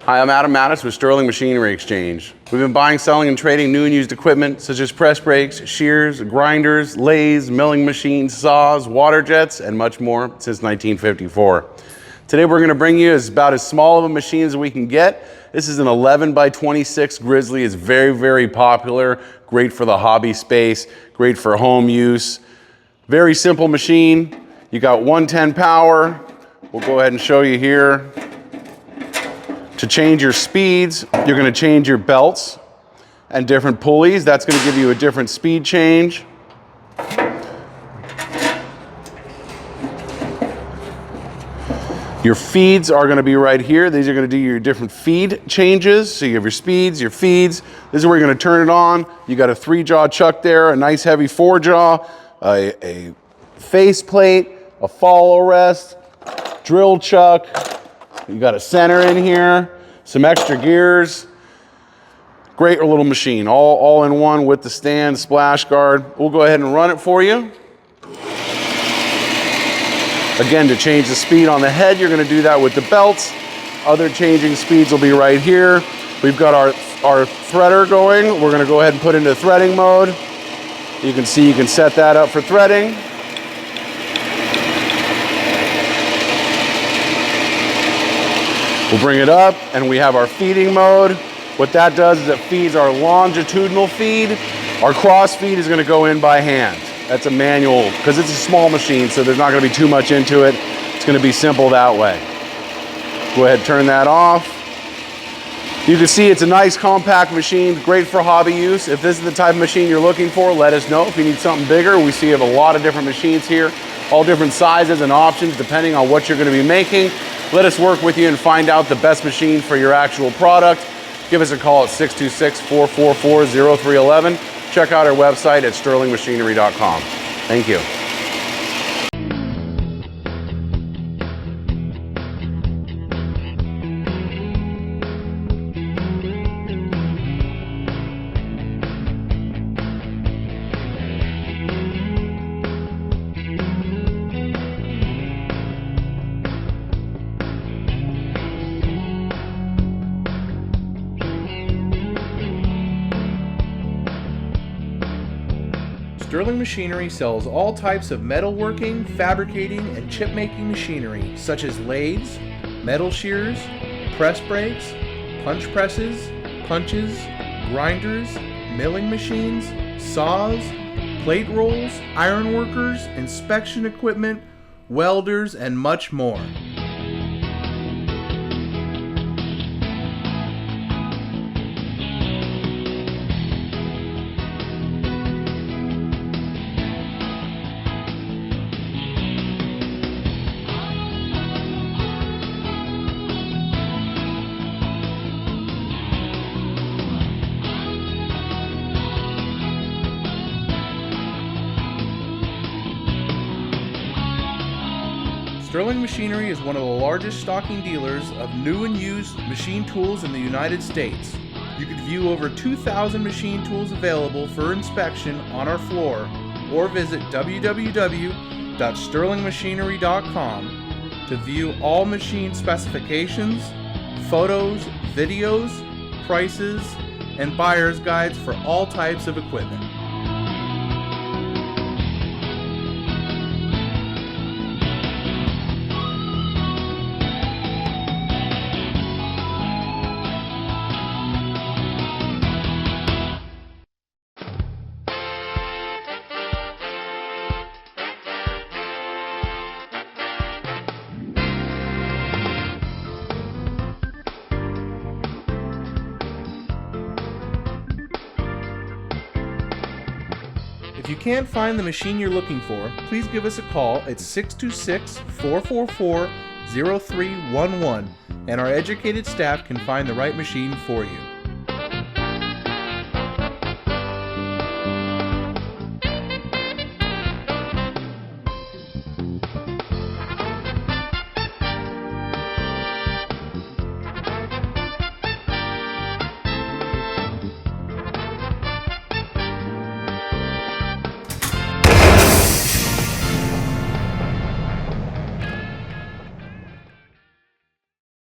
Hi, I'm Adam Mattis with Sterling Machinery Exchange. We've been buying, selling, and trading new and used equipment such as press brakes, shears, grinders, lathes, milling machines, saws, water jets, and much more since 1954. Today we're going to bring you about as small of a machine as we can get. This is an 11 by 26 Grizzly. It's very, very popular. Great for the hobby space, great for home use. Very simple machine. You got 110 power. We'll go ahead and show you here. To change your speeds, you're going to change your belts and different pulleys. That's going to give you a different speed change. Your feeds are going to be right here. These are going to do your different feed changes. So you have your speeds, your feeds. This is where you're going to turn it on. You got a 3-jaw chuck there, a nice heavy 4-jaw, a face plate, a follow rest, drill chuck. You got a center in here, some extra gears. Great little machine, all in one with the stand, splash guard. We'll go ahead and run it for you. Again, to change the speed on the head, you're going to do that with the belts. Other changing speeds will be right here. We've got our threader going. We're going to go ahead and put into threading mode. You can see you can set that up for threading. We'll bring it up and we have our feeding mode. What that does is it feeds our longitudinal feed. Our cross feed is going to go in by hand. That's a manual because it's a small machine, so there's not going to be too much into it. It's going to be simple that way. Go ahead and turn that off. You can see it's a nice compact machine, great for hobby use. If this is the type of machine you're looking for, let us know. If you need something bigger, we see you have a lot of different machines here, all different sizes and options depending on what you're going to be making. Let us work with you and find out the best machine for your actual product. Give us a call at 626-444-0311. Check out our website at sterlingmachinery.com. Thank you. Sterling Machinery sells all types of metalworking, fabricating, and chip-making machinery, such as lathes, metal shears, press brakes, punch presses, punches, grinders, milling machines, saws, plate rolls, iron workers, inspection equipment, welders, and much more. Sterling Machinery is one of the largest stocking dealers of new and used machine tools in the United States. You can view over 2,000 machine tools available for inspection on our floor or visit www.sterlingmachinery.com to view all machine specifications, photos, videos, prices, and buyer's guides for all types of equipment. If you can't find the machine you're looking for, please give us a call at 626-444-0311 and our educated staff can find the right machine for you.